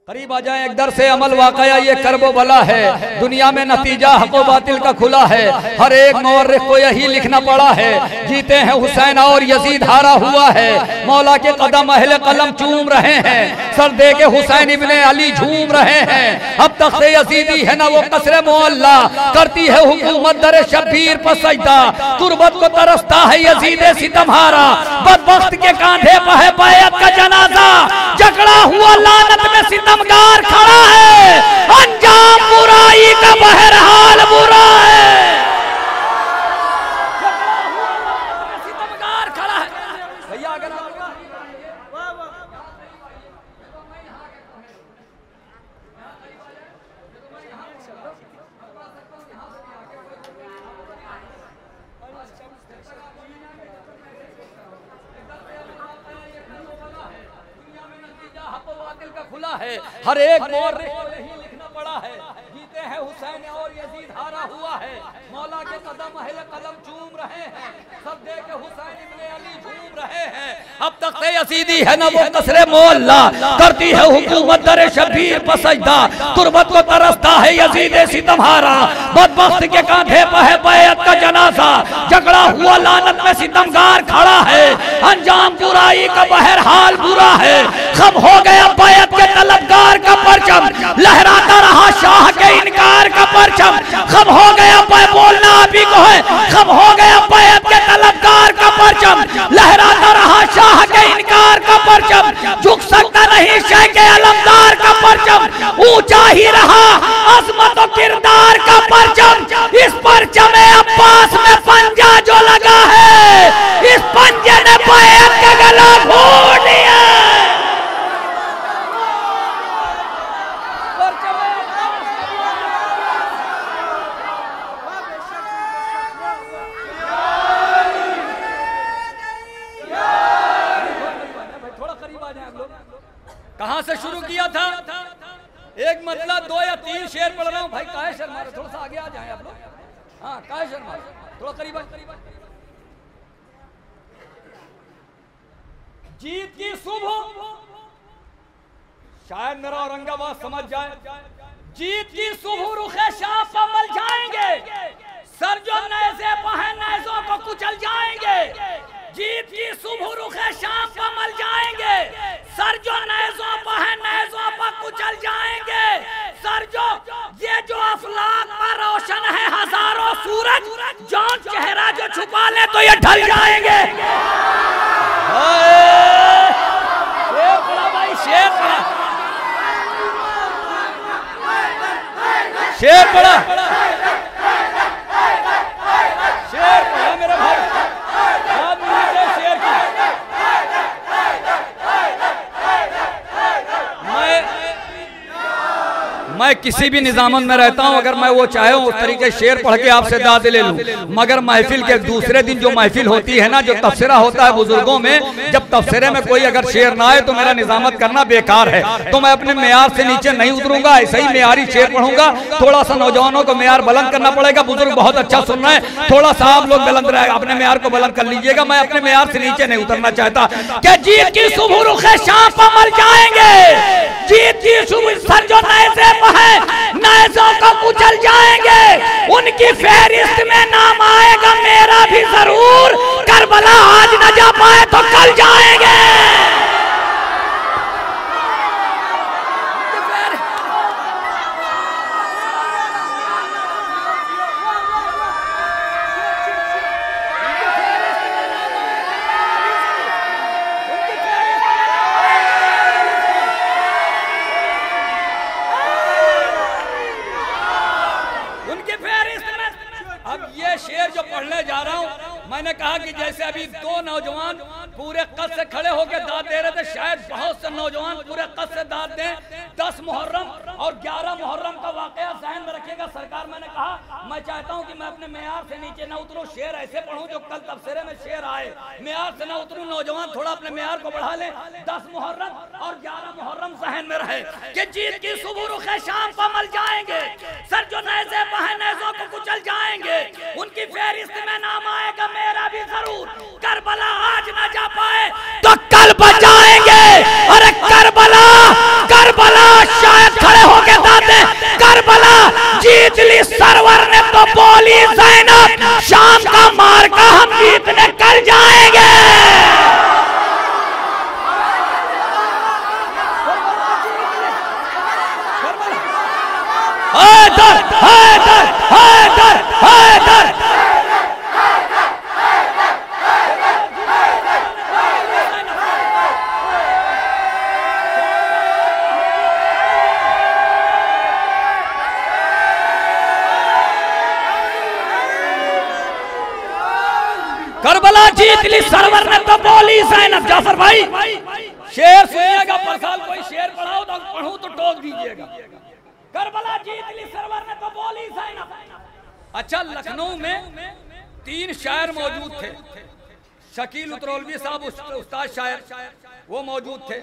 करीब आ जाए। एक दर से अमल वाकया ये करबो भला है, दुनिया में नतीजा हको बातिल का खुला है। हर एक मौर्रिख को यही लिखना पड़ा है, जीते हैं हुसैन और यजीद हारा हुआ है। मौला के कदम अहले कलम चूम रहे हैं, सर दे के हुसैन इब्ने अली झूम रहे हैं। अब तक से यजीदी है ना वो कसरे मोहल्ला, करती है हुकूमत दर शब्बीर पर सजदा। तुरबत को तरसता है यजीद सितमहारा, बदबख्त के कांधे पर है बैअत का जनाजा। जकड़ा हुआ लानत में सितमगार खड़ा है, अंजाम बुराई का बहरहाल बुरा है। जकड़ा हुआ लानत में सितमगार खड़ा है। भैया अगर खुला है, हर एक मौर्रिख को यही लिखना पड़ा है, जीते हैं हुसैन और यजीद हारा हुआ है। मौला के कदम अहले कलम चूम रहे हैं, सब दे के हुसैन इब्ने अली झूम रहे हैं। अब तक से यजीदी है ना वो कसरे मोहल्ला, करती है हुकूमत दर शब्बीर पर सजदा। तुरबत को तरसता है यजीद सितमहारा, बदबख्त के कांधे पर है बैअत का जनाजा। जकड़ा हुआ लानत में सितमगार खड़ा है, अंजाम बुराई का बहरहाल बुरा है। खब हो गया बैअत के तलबगार का परचम, लहराता रहा शाह के इनकार का परचम। खब हो गया बोलना अभी को है, खब हो गया बैअत के तलबगार का परचम, लहराता रहा शाह के इनकार का परचम। झुक सकता नहीं शह के अलमदार का परचम, ऊंचा ही रहा अजमत और किरदार का परचम। इस परचम अब्बास में पंजा जो लगा है, इस पंजे ने बैअत का गला घोट दिया। कहां से शुरू किया था? एक मतलब 2 या 3 शेर पढ़ रहा हूं भाई। काहे शर्मा रहे? थोड़ा सा आगे आ जाए आप लोग। हाँ काहे शर्मा रहे? थोड़ा करीब जीत की सुबह, शायद मेरा औरंगाबाद समझ जाए। जीत की सुबह रुखे शाह पर मल जाएंगे, सर जो नैज़े पर है नैज़ों को कुचल जाएंगे। जीत की सुबह रुखे शाम पर मल जाएंगे, सर जो नैज़ों पर है नैज़ों पर कुचल जाएंगे। सर जो ये जो अफलाक पर रोशन है हजारों सूरज, जौन चेहरा जो छुपा ले तो ये ढल जाएंगे। शेर पड़ा भाई, शेर पड़ा, शेर पड़ा, शेर पड़ा मेरे भाई। मैं किसी भी निजामत में रहता हूं, अगर मैं वो चाहूं उस तरीके शेर पढ़ के आपसे दाद ले लूं, मगर महफिल के दूसरे दिन जो महफिल होती है ना, जो तफसीरा होता है बुजुर्गों में, जब तफसीरे में कोई अगर शेर ना आए तो मेरा निजामत करना बेकार है। तो मैं अपने मेयार से नीचे नहीं उतरूंगा, ऐसे ही मेयारी शेर पढ़ूंगा। थोड़ा सा नौजवानों को मेयार बुलंद करना पड़ेगा। बुजुर्ग बहुत अच्छा सुन रहे हैं, थोड़ा सा आप लोग बुलंद रहे, अपने मेयार को बुलंद कर लीजिएगा। मैं अपने मेयार से नीचे नहीं उतरना चाहता। क्या जीत की सुबह रुखे शाम पर मल जाएंगे, जीत की सुबह सर जो नैज़े पर है नैज़ों को कुचल जाएंगे। उनकी फहरिस्त में नाम आएगा मेरा भी जरूर, करबला आज न जा पाए तो कल जाएंगे। मैंने कहा कि जैसे अभी 2 नौजवान पूरे कद से खड़े होकर दाद दे रहे थे, शायद बहुत से नौजवान पूरे कद से दाद दें। 10 मुहर्रम और 11 मुहर्रम का वाकया ज़हन में रखिएगा। सरकार मैंने कहा मैं चाहता हूं कि मैं अपने मेयार से नीचे ना उतरूं, शेर ऐसे पढ़ूं जो कल तबसरे में शेर आए। मेयार से ना उतरूं, नौजवान थोड़ा अपने मेयार को बढ़ा लें। 10 मुहर्रम और 11 मुहर्रम ज़हन में रहे कि जीत की सुबह रुखे शाम पर मल जाएंगे, सर जो नैज़े पर है नैज़ों को कुचल जाएंगे। उनकी फहरिस्त में नाम आएगा मेरा भी जरूर, करबला आज न जा पाए तो कल बचाएंगे। अरे करबला, करबला करबला जीत ली सरवर ने तो बोली ज़ैनब शाम का मार्का हम जीतने कर जाएंगे। हैदर हैदर हैदर हैदर करबला जीत ली सरवर ने तो बोली ज़ैनब। जाफर भाई शेर सुनिएगा, पर साल कोई शेर पढ़ाओ तो पढ़ूं तो टोक दीजिएगा। करबला जीत ली सरवर ने तो बोली ज़ैनब। अच्छा, लखनऊ में 3 शायर मौजूद थे। शकील उतरौलवी साहब उस्ताद शायर वो मौजूद थे।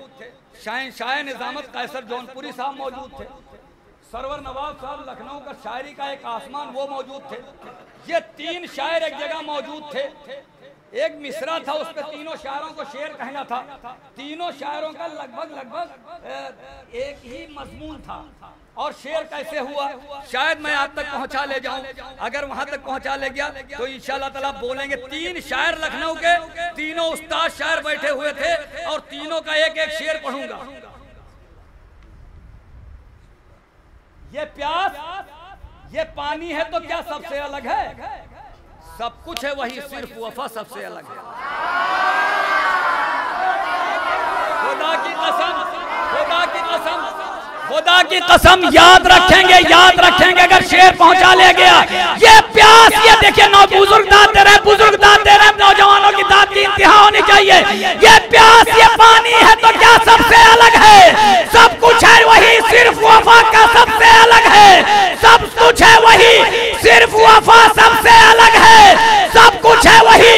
शायर निजामत कैसर जौनपुरी साहब मौजूद थे। सरवर नवाब साहब लखनऊ का शायरी का एक आसमान वो मौजूद थे। ये 3 शायर एक जगह मौजूद थे। एक मिसरा था, उस पर तीनों शायरों को शेर कहना था। तीनों शायरों का लगभग एक ही मजमून था। और शेर कैसे हुआ शायद मैं आप तक पहुंचा ले जाऊं। अगर वहां तक पहुंचा ले गया तो इंशाल्लाह ताला बोलेंगे। 3 शायर लखनऊ के, तीनों उस्ताद शायर बैठे हुए थे और तीनों का एक एक शेर पढ़ूंगा। ये प्यास, ये पानी है तो क्या सबसे अलग है? सब कुछ है वही, सिर्फ वफा सबसे अलग है। खुदा की कसम, खुदा की कसम, खुदा की कसम याद रखेंगे, याद रखेंगे। अगर शेर पहुंचा ले गया ये प्यास, ये देखिए नौ बुजुर्ग दाद दे रहे, बुजुर्ग दाद दे रहे, नौजवानों की दाद की इंतहा होनी चाहिए। ये प्यास, ये पानी है तो क्या सबसे अलग है? सब कुछ है वही, सिर्फ वफा का सबसे अलग है। सब कुछ है वही, सिर्फ वफा सबसे अलग है। सब कुछ है वही।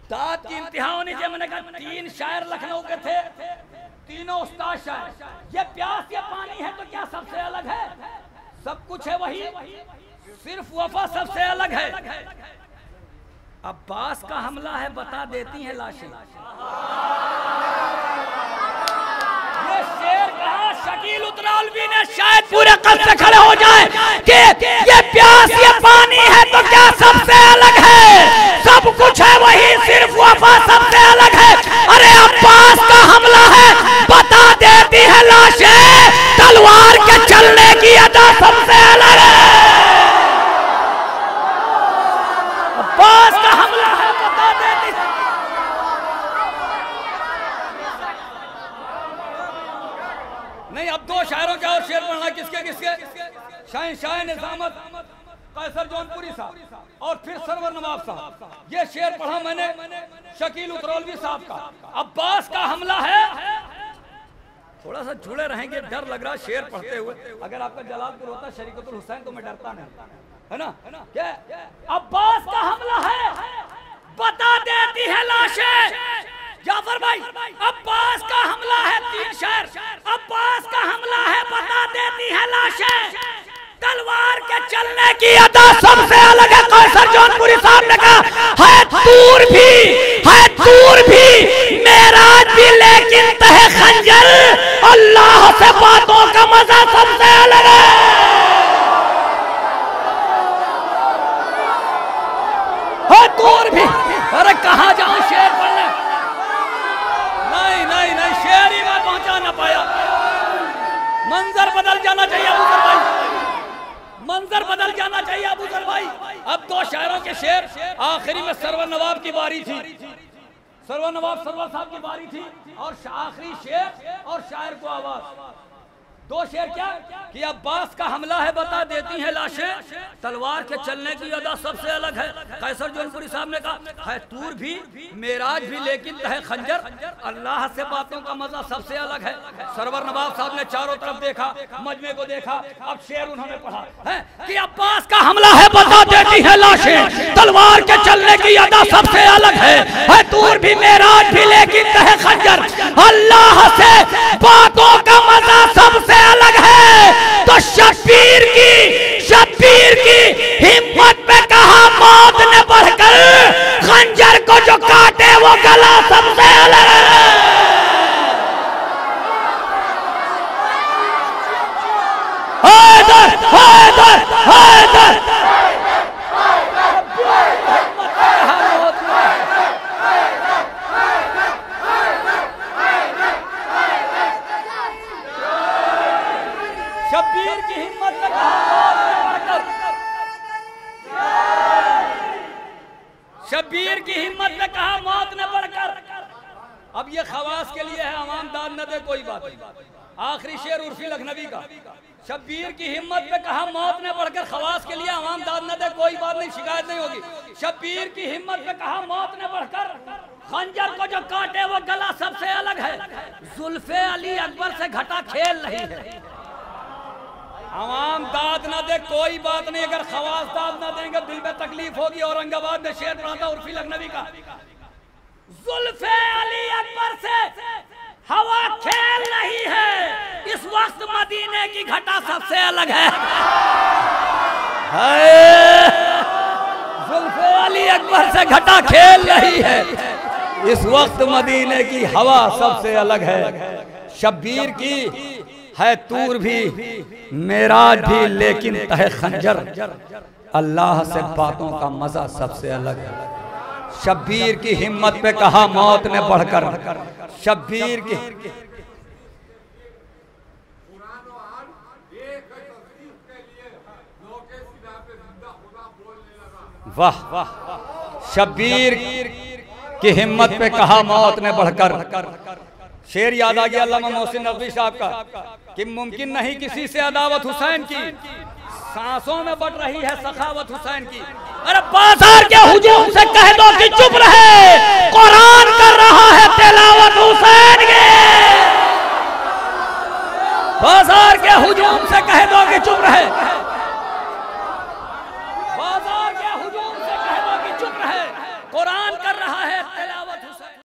दाद की इंतहा होनी चाहिए। मैंने कहा 3 शायर लखनऊ के थे, तीनों उस्ताद शायर। ये प्यास, ये पानी है तो क्या सबसे अलग है? सब कुछ है वही, सिर्फ वफा सबसे अलग है। अब्बास का हमला है बता देती हैं लाशें। ये शेर कहा शकील उतरौलवी ने, शायद पूरे कद से खड़े हो जाए कि ये प्यास, ये पानी है तो क्या सबसे अलग है? सब कुछ है वही, सिर्फ वफा सबसे अलग है। अरे अब्बास का हमला है बता देती है लाशें, तलवार के चलने की अदा सबसे अलग है। अब्बास का हमला है बता देती है। नहीं, अब 2 शायरों के और शेर पढ़ना। किसके किसके? शायर निजामत कैसर जौनपुरी साहब और फिर सरवर नवाब साहब। ये शेर पढ़ा मैंने शकील उतरौलवी साहब का। अब्बास का हमला है, थोड़ा सा जुड़े रहेंगे, डर लग रहा शेर पढ़ते हुए। अगर आपका जलालपुर होता शरीकतुल हुसैन तो मैं डरता नहीं, है ना? क्या अब्बास का हमला है बता देती है लाशें। जाफर भाई, अब्बास का हमला है, 3 शायर। अब्बास का हमला है बता देती है लाशें, तलवार के चलने की अदा सबसे अलग है। कैसर जौनपुरी साहब ने कहा है दूर भी, है दूर भी, मेराज भी, लेकिन तहे खंजर, अल्लाह से बातों का मजा सबसे अलग है। दूर भी, अरे कहाँ जाऊं शेर पढ़ने? नहीं नहीं नहीं, शेर ही मैं पहुंचा ना पाया। मंजर बदल जाना चाहिए अबू जर भाई, मंजर बदल जाना चाहिए अबू जर भाई। अब 2 शायरों के शेर, आखिरी में सरवर नवाब की बारी थी। सरवर नवाब सरवर साहब की बारी थी और आखिरी शेर और शायर को आवाज। 2 शेर क्या कि अब्बास का हमला है बता देती हैं लाशें, तलवार के चलने की अदा सबसे अलग है। कैसर जौनपुरी साहब ने कहा है तूर भी, मेराज भी, लेकिन तहे खंजर, अल्लाह से बातों का मजा सबसे अलग है। सरवर नवाब साहब ने चारों तरफ देखा, मजमे को देखा। अब शेर उन्होंने पढ़ा है कि अब्बास का हमला है बता देती है लाशें, तलवार के चलने की अदा सबसे अलग है तूर भी, मेराज भी, लेकिन तहे खंजर, अल्लाह से बातों का मजा सबसे अलग है। तो शब्बीर की हिम्मत पे कहा मौत ने बढ़कर, खंजर को जो काटे वो गला सबसे अलग है। हैदर हैदर। शब्बीर की हिम्मत ने कहा मौत ने बढ़कर, शब्बीर की हिम्मत ने कहा मौत ने बढ़कर। अब ये खवास के लिए है, अवाम दाद न दे कोई बात नहीं। आखिरी शेर उर्फी लखनवी का, शब्बीर की हिम्मत पे कहा मौत ने बढ़कर, खवास के लिए अवाम दाद न दे कोई बात नहीं, शिकायत नहीं होगी। शब्बीर की हिम्मत पे कहा मौत ने बढ़कर, खंजर को जो काटे वो गला सबसे अलग है, जुल्फे अली अकबर से घटा खेल नहीं है। अवाम दाद न दे कोई बात नहीं, अगर खवास दाद न देंगे दिल में तकलीफ होगी। औरंगाबाद में शेर पढ़ा था उर्फी लखनवी का, जुल्फे अली अकबर से हवा खेल नहीं है, इस वक्त मदीने की घटा सबसे अलग है। जुल्फे अली अकबर से घटा खेल नहीं है, इस वक्त मदीने की हवा सबसे अलग है। शब्बीर की है तूर भी मेराज भी, लेकिन तहे खंजर अल्लाह से बातों का मजा सबसे अलग है। शब्बीर की हिम्मत पे कहा मौत ने बढ़कर, शब्बीर की वाह वाह, शब्बीर की हिम्मत पे कहा मौत ने बढ़कर। शेर याद आ गया अल्लामा मोहसिन नकवी साहब का कि मुमकिन नहीं किसी से अदावत हुसैन की, सांसों में बढ़ रही है सखावत हुसैन की। अरे बाजार के हुजूम से कह दो कि चुप रहे, कुरान कर रहा है तिलावत हुसैन की। बाजार के हुजूम से कह दो कि चुप रहे, बाजार के हुजूम से कह दो कि चुप रहे, कुरान कर रहा है तिलावत हुसैन।